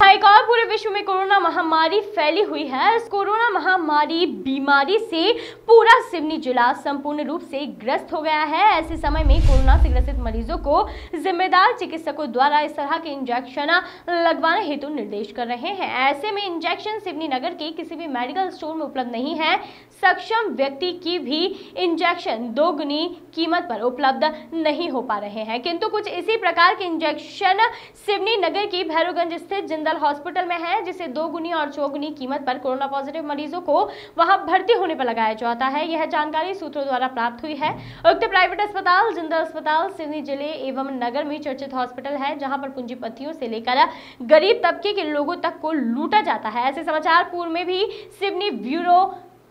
एक और पूरे विश्व में कोरोना महामारी फैली हुई है। इस कोरोना महामारी बीमारी से पूरा सिवनी जिला संपूर्ण रूप से ग्रस्त हो गया है। ऐसे समय में कोरोना से ग्रसित मरीजों को जिम्मेदार चिकित्सकों द्वारा इस तरह के इंजेक्शन लगवाने हेतु निर्देश कर रहे हैं। ऐसे में इंजेक्शन सिवनी नगर के किसी भी मेडिकल स्टोर में उपलब्ध नहीं है। सक्षम व्यक्ति की भी इंजेक्शन दोगुनी कीमत पर उपलब्ध नहीं हो पा रहे हैं, किंतु कुछ इसी प्रकार के इंजेक्शन सिवनी नगर की भैरवगंज स्थित जिंदल हॉस्पिटल में है, जिसे दोगुनी और चौगुनी कीमत पर कोरोना पॉजिटिव मरीजों को वहां भर्ती होने पर लगाया जाता है। यह जानकारी सूत्रों द्वारा प्राप्त हुई है। उक्त प्राइवेट अस्पताल जिंदल अस्पताल सिवनी जिले एवं नगर में चर्चित हॉस्पिटल है, जहां पर पूंजीपतियों से लेकर गरीब तबके के लोगों तक को लूटा जाता है। ऐसे समाचार पूर्व में भी सिवनी ब्यूरो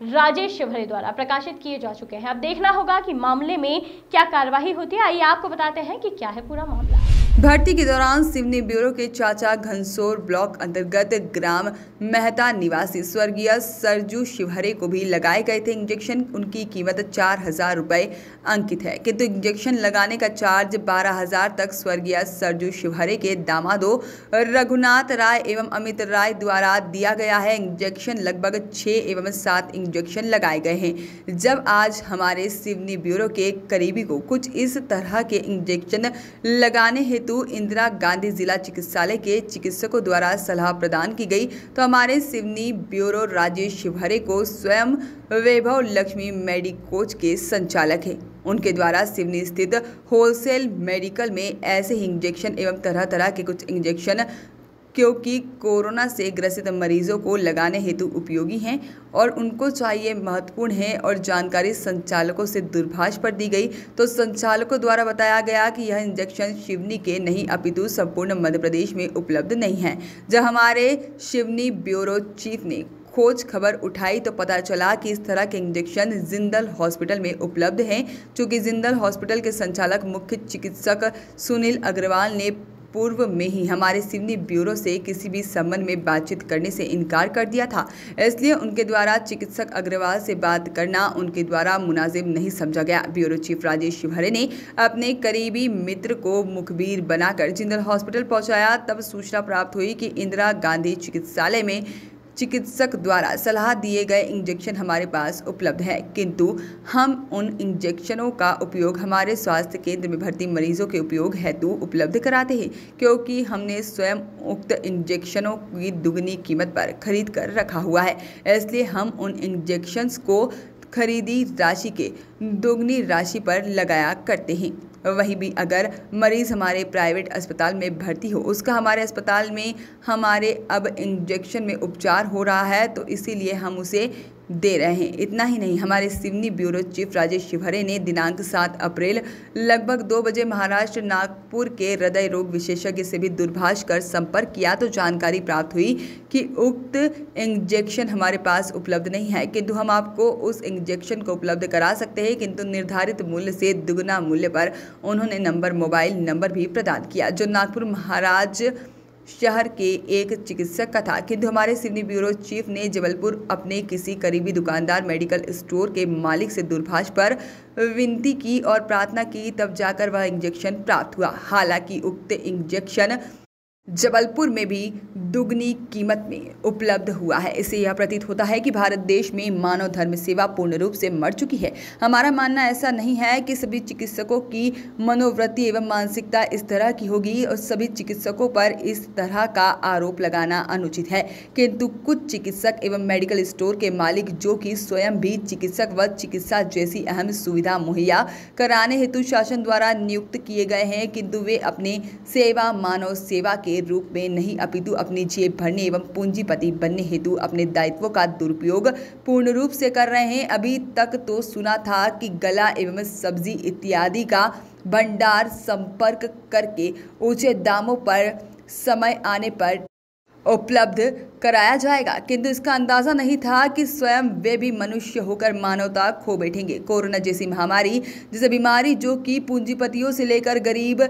राजेश शिवहरे द्वारा प्रकाशित किए जा चुके हैं। अब देखना होगा कि मामले में क्या कार्रवाई होती है। आइए आपको बताते हैं कि क्या है पूरा मामला। भर्ती के दौरान सिवनी ब्यूरो के चाचा घनसोर ब्लॉक अंतर्गत ग्राम मेहता निवासी स्वर्गीय सरजू शिवहरे को भी लगाए गए थे इंजेक्शन। उनकी कीमत 4,000 रुपये अंकित है, किंतु इंजेक्शन लगाने का चार्ज 12,000 तक स्वर्गीय सरजू शिवहरे के दामादों रघुनाथ राय एवं अमित राय द्वारा दिया गया है। इंजेक्शन लगभग 6 एवं 7 इंजेक्शन लगाए गए हैं। जब आज हमारे सिवनी ब्यूरो के करीबी को कुछ इस तरह के इंजेक्शन लगाने हेतु इंदिरा गांधी जिला चिकित्सालय के चिकित्सकों द्वारा सलाह प्रदान की गई, तो हमारे सिवनी ब्यूरो राजेश शिवहरे को स्वयं वैभव लक्ष्मी मेडिकोच के संचालक हैं, उनके द्वारा सिवनी स्थित होलसेल मेडिकल में ऐसे ही इंजेक्शन एवं तरह तरह के कुछ इंजेक्शन क्योंकि कोरोना से ग्रसित मरीजों को लगाने हेतु उपयोगी हैं और उनको चाहिए महत्वपूर्ण है और जानकारी संचालकों से दूरभाष पर दी गई, तो संचालकों द्वारा बताया गया कि यह इंजेक्शन सिवनी के नहीं अपितु संपूर्ण मध्य प्रदेश में उपलब्ध नहीं है। जब हमारे सिवनी ब्यूरो चीफ ने खोज खबर उठाई तो पता चला कि इस तरह के इंजेक्शन जिंदल हॉस्पिटल में उपलब्ध हैं। चूँकि जिंदल हॉस्पिटल के संचालक मुख्य चिकित्सक सुनील अग्रवाल ने पूर्व में ही हमारे सिवनी ब्यूरो से किसी भी संबंध में बातचीत करने से इनकार कर दिया था, इसलिए उनके द्वारा चिकित्सक अग्रवाल से बात करना उनके द्वारा मुनासिब नहीं समझा गया। ब्यूरो चीफ राजेश शिवहरे ने अपने करीबी मित्र को मुखबिर बनाकर जिंदल हॉस्पिटल पहुंचाया। तब सूचना प्राप्त हुई कि इंदिरा गांधी चिकित्सालय में चिकित्सक द्वारा सलाह दिए गए इंजेक्शन हमारे पास उपलब्ध है, किंतु हम उन इंजेक्शनों का उपयोग हमारे स्वास्थ्य केंद्र में भर्ती मरीजों के उपयोग हेतु उपलब्ध कराते हैं, क्योंकि हमने स्वयं उक्त इंजेक्शनों की दुगनी कीमत पर खरीद कर रखा हुआ है। इसलिए हम उन इंजेक्शंस को खरीदी राशि के दोगुनी राशि पर लगाया करते हैं। वहीं भी अगर मरीज़ हमारे प्राइवेट अस्पताल में भर्ती हो, उसका हमारे अस्पताल में हमारे अब इंजेक्शन में उपचार हो रहा है, तो इसीलिए हम उसे दे रहे हैं। इतना ही नहीं, हमारे सिवनी ब्यूरो चीफ राजेश शिवहरे ने दिनांक 7 अप्रैल लगभग 2 बजे महाराष्ट्र नागपुर के हृदय रोग विशेषज्ञ से भी दूरभाष कर संपर्क किया, तो जानकारी प्राप्त हुई कि उक्त इंजेक्शन हमारे पास उपलब्ध नहीं है, किंतु हम आपको उस इंजेक्शन को उपलब्ध करा सकते हैं, किंतु निर्धारित मूल्य से दुगुना मूल्य पर उन्होंने मोबाइल नंबर भी प्रदान किया, जो नागपुर महाराज शहर के एक चिकित्सक का था। किंतु हमारे सिवनी ब्यूरो चीफ ने जबलपुर अपने किसी करीबी दुकानदार मेडिकल स्टोर के मालिक से दूरभाष पर विनती की और प्रार्थना की, तब जाकर वह इंजेक्शन प्राप्त हुआ। हालांकि उक्त इंजेक्शन जबलपुर में भी दुगनी कीमत में उपलब्ध हुआ है। इससे यह प्रतीत होता है कि भारत देश में मानव धर्म सेवा पूर्ण रूप से मर चुकी है। हमारा मानना ऐसा नहीं है कि सभी चिकित्सकों की मनोवृत्ति एवं मानसिकता इस तरह की होगी और सभी चिकित्सकों पर इस तरह का आरोप लगाना अनुचित है, किंतु कुछ चिकित्सक एवं मेडिकल स्टोर के मालिक जो कि स्वयं भी चिकित्सक व चिकित्सा जैसी अहम सुविधा मुहैया कराने हेतु शासन द्वारा नियुक्त किए गए हैं, किंतु वे अपने सेवा मानव सेवा के रूप में नहीं अपितु अपनी जेब भरने एवं पूंजीपति बनने हेतु अपने दायित्वों का दुरुपयोग पूर्ण रूप से कर रहे हैं। अभी तक तो सुना था कि गला एवं सब्जी इत्यादि का भंडार संपर्क करके ऊंचे दामों पर समय आने पर उपलब्ध कराया जाएगा, किंतु इसका अंदाजा नहीं था कि स्वयं वे भी मनुष्य होकर मानवता खो बैठेंगे। कोरोना जैसी महामारी जैसे बीमारी जो कि पूंजीपतियों से लेकर गरीब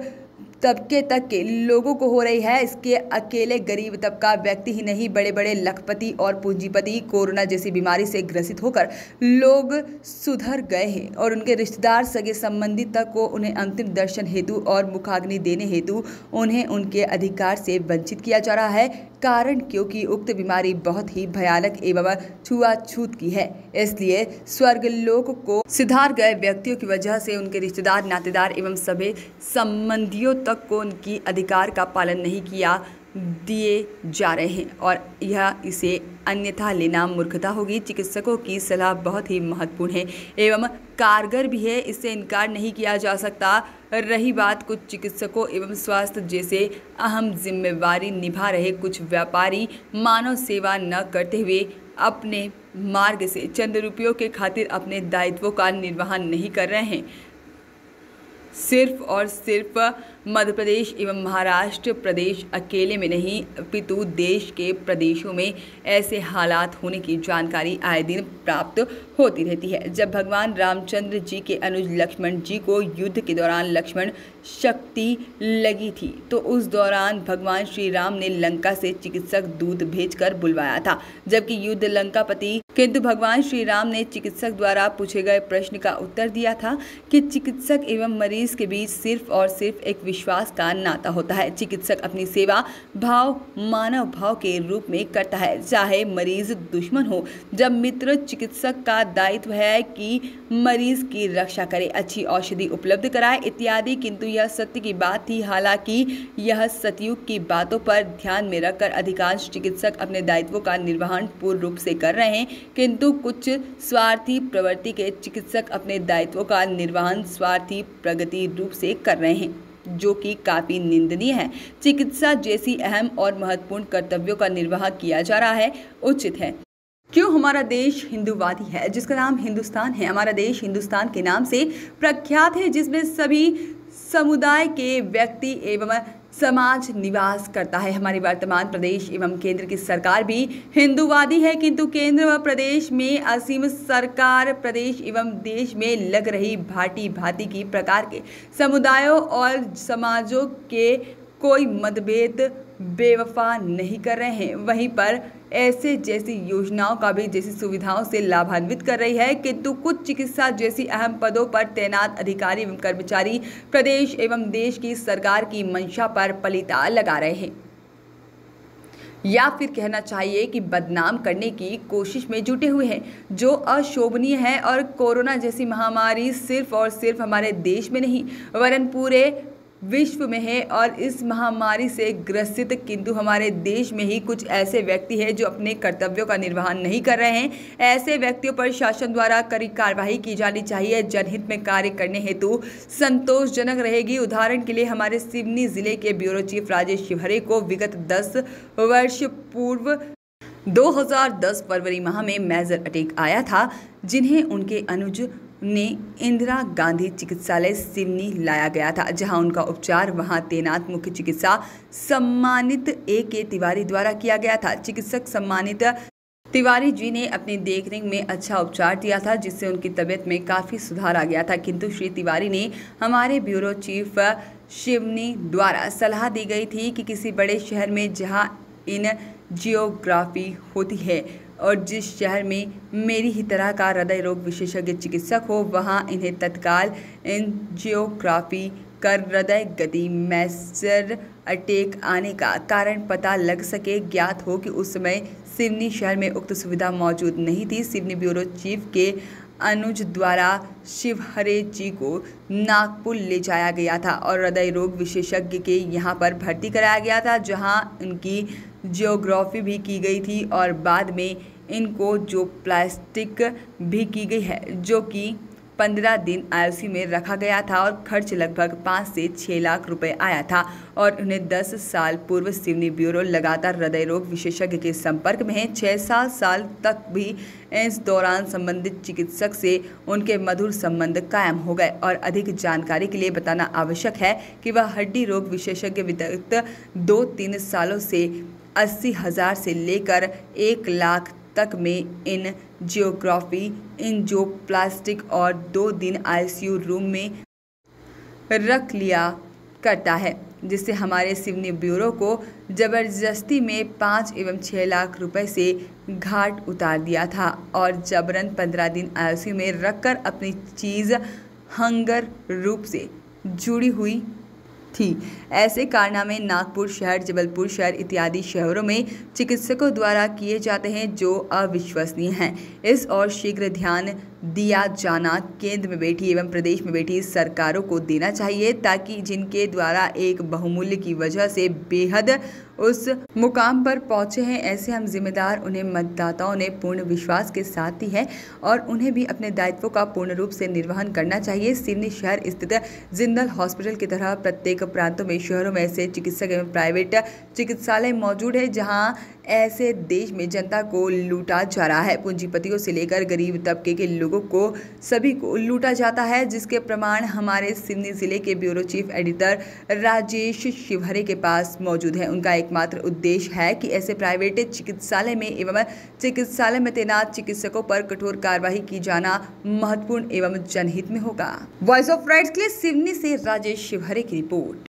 तबके तक के लोगों को हो रही है। इसके अकेले गरीब तबका व्यक्ति ही नहीं, बड़े बड़े लखपति और पूंजीपति कोरोना जैसी बीमारी से ग्रसित होकर लोग सुधर गए हैं और उनके रिश्तेदार, सगे संबंधी तक को उन्हें अंतिम दर्शन हेतु और मुखाग्नि देने हेतु उन्हें उनके अधिकार से वंचित किया जा रहा है। कारण क्योंकि उक्त बीमारी बहुत ही भयानक एवं छुआछूत की है। इसलिए स्वर्गलोक को सिधार गए व्यक्तियों की वजह से उनके रिश्तेदार, नातेदार एवं सभी संबंधियों तक को उनकी अधिकार का पालन नहीं किया दिए जा रहे हैं और यह इसे अन्यथा लेना मूर्खता होगी। चिकित्सकों की सलाह बहुत ही महत्वपूर्ण है एवं कारगर भी है, इससे इनकार नहीं किया जा सकता। रही बात कुछ चिकित्सकों एवं स्वास्थ्य जैसे अहम जिम्मेवारी निभा रहे कुछ व्यापारी मानव सेवा न करते हुए अपने मार्ग से चंद रुपयों के खातिर अपने दायित्वों का निर्वहन नहीं कर रहे हैं। सिर्फ और सिर्फ मध्य प्रदेश एवं महाराष्ट्र प्रदेश अकेले में नहीं अपितु देश के प्रदेशों में ऐसे हालात होने की जानकारी आए दिन प्राप्त होती रहती है। जब भगवान रामचंद्र जी के अनुज लक्ष्मण जी को युद्ध के दौरान लक्ष्मण शक्ति लगी थी तो उस दौरान भगवान श्री राम ने लंका से चिकित्सक दूत भेजकर बुलवाया था, जबकि युद्ध लंकापति, किंतु भगवान श्री राम ने चिकित्सक द्वारा पूछे गए प्रश्न का उत्तर दिया था कि चिकित्सक एवं मरीज के बीच सिर्फ और सिर्फ एक विश्वास का नाता होता है। चिकित्सक अपनी सेवा भाव मानव भाव के रूप में करता है, चाहे मरीज दुश्मन हो। जब मित्र, चिकित्सक का दायित्व है कि मरीज की रक्षा करे, अच्छी औषधि उपलब्ध कराए इत्यादि। किंतु यह सत्य की बात थी। हालांकि यह सतयुग की बातों पर ध्यान में रखकर अधिकांश चिकित्सक अपने दायित्वों का निर्वहन पूर्ण रूप से कर रहे हैं, किंतु कुछ स्वार्थी प्रवृत्ति के चिकित्सक अपने दायित्वों का निर्वहन स्वार्थी प्रगति रूप से कर रहे हैं, जो कि काफी निंदनीय है। चिकित्सा जैसी अहम और महत्वपूर्ण कर्तव्यों का निर्वाह किया जा रहा है, उचित है। क्यों हमारा देश हिंदूवादी है, जिसका नाम हिंदुस्तान है। हमारा देश हिंदुस्तान के नाम से प्रख्यात है, जिसमें सभी समुदाय के व्यक्ति एवं समाज निवास करता है। हमारी वर्तमान प्रदेश एवं केंद्र की सरकार भी हिंदूवादी है, किंतु केंद्र व प्रदेश में असीम सरकार प्रदेश एवं देश में लग रही भांति भांति की प्रकार के समुदायों और समाजों के कोई मतभेद बेवफा नहीं कर रहे हैं। वहीं पर ऐसे जैसी योजनाओं का भी जैसी सुविधाओं से लाभान्वित कर रही है, किंतु कुछ चिकित्सा जैसी अहम पदों पर तैनात अधिकारी एवं कर्मचारी प्रदेश एवं देश की सरकार की मंशा पर पलीता लगा रहे हैं, या फिर कहना चाहिए कि बदनाम करने की कोशिश में जुटे हुए हैं, जो अशोभनीय है। और कोरोना जैसी महामारी सिर्फ और सिर्फ हमारे देश में नहीं वरन पूरे विश्व में है और इस महामारी से ग्रसित किंतु हमारे देश में ही कुछ ऐसे व्यक्ति हैं जो अपने कर्तव्यों का निर्वहन नहीं कर रहे हैं। ऐसे व्यक्तियों पर शासन द्वारा कड़ी कार्रवाई की जानी चाहिए। जनहित में कार्य करने हेतु संतोषजनक रहेगी। उदाहरण के लिए हमारे सिवनी जिले के ब्यूरो चीफ राजेश शिवहरे को विगत 10 वर्ष पूर्व 2010 फरवरी माह में मेजर अटैक आया था, जिन्हें उनके अनुज ने इंदिरा गांधी चिकित्सालय सिवनी लाया गया था, जहां उनका उपचार वहां तैनात मुख्य चिकित्सा सम्मानित A.K. तिवारी द्वारा किया गया था। चिकित्सक सम्मानित तिवारी जी ने अपनी देखरेख में अच्छा उपचार दिया था, जिससे उनकी तबीयत में काफ़ी सुधार आ गया था। किंतु श्री तिवारी ने हमारे ब्यूरो चीफ शिवनी द्वारा सलाह दी गई थी कि किसी बड़े शहर में जहां इन जियोग्राफी होती है और जिस शहर में मेरी ही तरह का हृदय रोग विशेषज्ञ चिकित्सक हो, वहां इन्हें तत्काल एंजियोग्राफी कर हृदय गति मेजर अटैक आने का कारण पता लग सके। ज्ञात हो कि उस समय सिवनी शहर में उक्त सुविधा मौजूद नहीं थी। सिवनी ब्यूरो चीफ के अनुज द्वारा शिवहरे जी को नागपुर ले जाया गया था और हृदय रोग विशेषज्ञ के यहाँ पर भर्ती कराया गया था, जहाँ इनकी जियोग्राफी भी की गई थी और बाद में इनको जो प्लास्टिक भी की गई है, जो कि 15 दिन आईसीयू में रखा गया था और खर्च लगभग 5 से 6 लाख रुपए आया था। और उन्हें 10 साल पूर्व सिवनी ब्यूरो लगातार हृदय रोग विशेषज्ञ के संपर्क में है। 6-7 साल तक भी इस दौरान संबंधित चिकित्सक से उनके मधुर संबंध कायम हो गए। और अधिक जानकारी के लिए बताना आवश्यक है कि वह हड्डी रोग विशेषज्ञ विगत 2-3 सालों से 80,000 से लेकर 1 लाख तक में इन जियोग्राफी एंजियोप्लास्टिक और 2 दिन आईसीयू रूम में रख लिया करता है, जिससे हमारे सिवनी ब्यूरो को जबरदस्ती में 5 एवं 6 लाख रुपए से घाट उतार दिया था और जबरन 15 दिन आईसीयू में रखकर अपनी चीज़ हंगर रूप से जुड़ी हुई थी। ऐसे कारनामे नागपुर शहर, जबलपुर शहर इत्यादि शहरों में चिकित्सकों द्वारा किए जाते हैं जो अविश्वसनीय हैं। इस और शीघ्र ध्यान दिया जाना केंद्र में बैठी एवं प्रदेश में बैठी सरकारों को देना चाहिए, ताकि जिनके द्वारा एक बहुमूल्य की वजह से बेहद उस मुकाम पर पहुंचे हैं, ऐसे हम जिम्मेदार उन्हें मतदाताओं ने पूर्ण विश्वास के साथ दी है और उन्हें भी अपने दायित्वों का पूर्ण रूप से निर्वहन करना चाहिए। सिवनी शहर स्थित जिंदल हॉस्पिटल की तरह प्रत्येक प्रांतों में, शहरों में ऐसे चिकित्सक एवं प्राइवेट चिकित्सालय मौजूद है जहां ऐसे देश में जनता को लूटा जा रहा है। पूंजीपतियों से लेकर गरीब तबके के लोगों को सभी को लूटा जाता है, जिसके प्रमाण हमारे सिवनी जिले के bureau chief editor Rajesh Shivhare के पास मौजूद है। उनका एकमात्र उद्देश्य है कि ऐसे प्राइवेट चिकित्सालय में एवं चिकित्सालय में तैनात चिकित्सकों पर कठोर कार्रवाई की जाना महत्वपूर्ण एवं जनहित में होगा। वॉइस ऑफ राइट्स के लिए सिवनी से राजेश शिवहरे की रिपोर्ट।